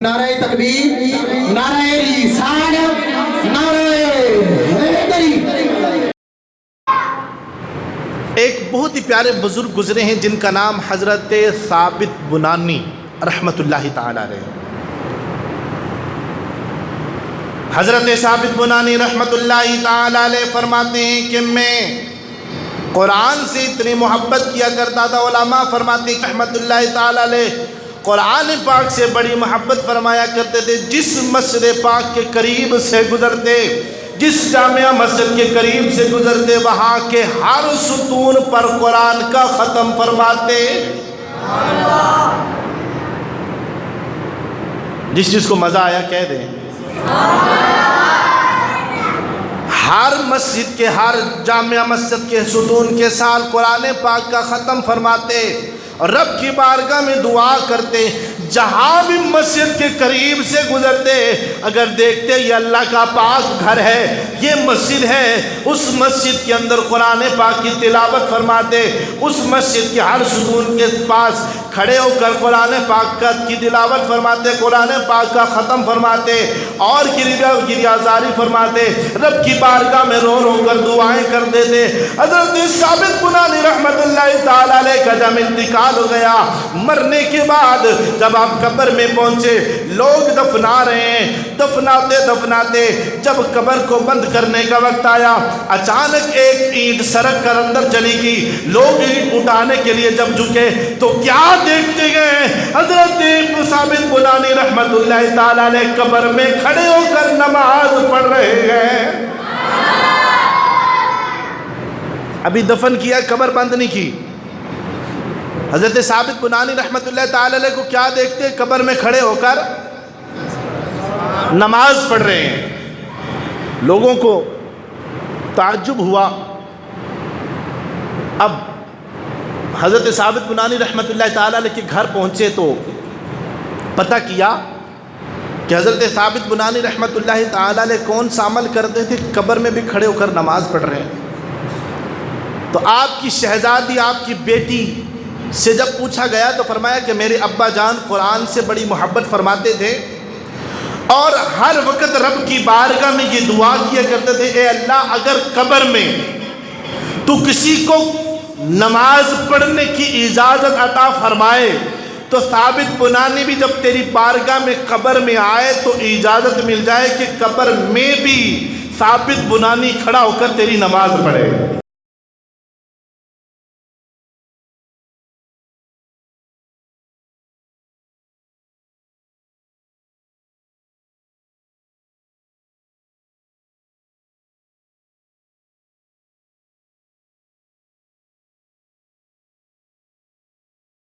نعرہ تکبیر، نعرہ رسالت، نعرہ حیدری۔ ایک بہت ہی پیارے بزرگ گزرے ہیں جن کا نام حضرت ثابت بنانی رحمت اللہ تعالی علیہ۔ حضرت ثابت بنانی رحمت اللہ تعالی علیہ فرماتے ہیں کہ میں قرآن سے اتنی محبت کیا کرتا تھا۔ علماء فرماتے ہیں رحمت اللہ تعالی علیہ قرآن پاک سے بڑی محبت فرمایا کرتے تھے۔ جس مسجد پاک کے قریب سے گزرتے، جس جامعہ مسجد کے قریب سے گزرتے، وہاں کے ہر ستون پر قرآن کا ختم فرماتے۔ جس کو مزہ آیا کہہ دیں۔ ہر مسجد کے، ہر جامعہ مسجد کے ستون کے ساتھ قرآن پاک کا ختم فرماتے اور رب کی بارگاہ میں دعا کرتے۔ جہاں بھی مسجد کے قریب سے گزرتے، اگر دیکھتے یہ اللہ کا پاک گھر ہے، یہ مسجد ہے، اس مسجد کے اندر قرآن پاک کی تلاوت فرماتے۔ اس مسجد کے ہر ستون کے پاس کھڑے ہو کر قرآن پاک کی تلاوت فرماتے، قرآن پاک کا ختم فرماتے اور گریازاری فرماتے، رب کی بارگاہ میں رو رو کر دعائیں کر دیتے۔ حضرت ثابت بنانی رحمت اللہ تعالی علیہ کا جب انتقال ہو گیا، مرنے کے بعد جب آپ قبر میں پہنچے، لوگ دفنا رہے ہیں، دفناتے جب قبر کو بند کرنے کا وقت آیا، اچانک ایک اینٹ سرک کر اندر چلی گئی۔ لوگ اینٹ اٹھانے کے لیے جب جھکے تو کیا دیکھتے گئے؟ حضرت ثابت بنانی رحمت اللہ تعالی علیہ قبر میں کھڑے ہو کر نماز پڑھ رہے ہیں۔ ابھی دفن کیا، قبر بند نہیں کی۔ حضرت ثابت بنانی رحمت اللہ تعالی علیہ کو کیا دیکھتے؟ قبر میں کھڑے ہو کر نماز پڑھ رہے ہیں۔ لوگوں کو تعجب ہوا۔ اب حضرت ثابت بنانی رحمت اللہ تعالی علیہ کے گھر پہنچے تو پتہ کیا کہ حضرت ثابت بنانی رحمت اللہ تعالی علیہ کون سا عمل کرتے تھے، قبر میں بھی کھڑے ہو کر نماز پڑھ رہے ہیں۔ تو آپ کی شہزادی، آپ کی بیٹی سے جب پوچھا گیا تو فرمایا کہ میرے ابا جان قرآن سے بڑی محبت فرماتے تھے اور ہر وقت رب کی بارگاہ میں یہ دعا کیا کرتے تھے، اے اللہ اگر قبر میں تو کسی کو نماز پڑھنے کی اجازت عطا فرمائے تو ثابت بنانی بھی جب تیری بارگاہ میں قبر میں آئے تو اجازت مل جائے کہ قبر میں بھی ثابت بنانی کھڑا ہو کر تیری نماز پڑھے۔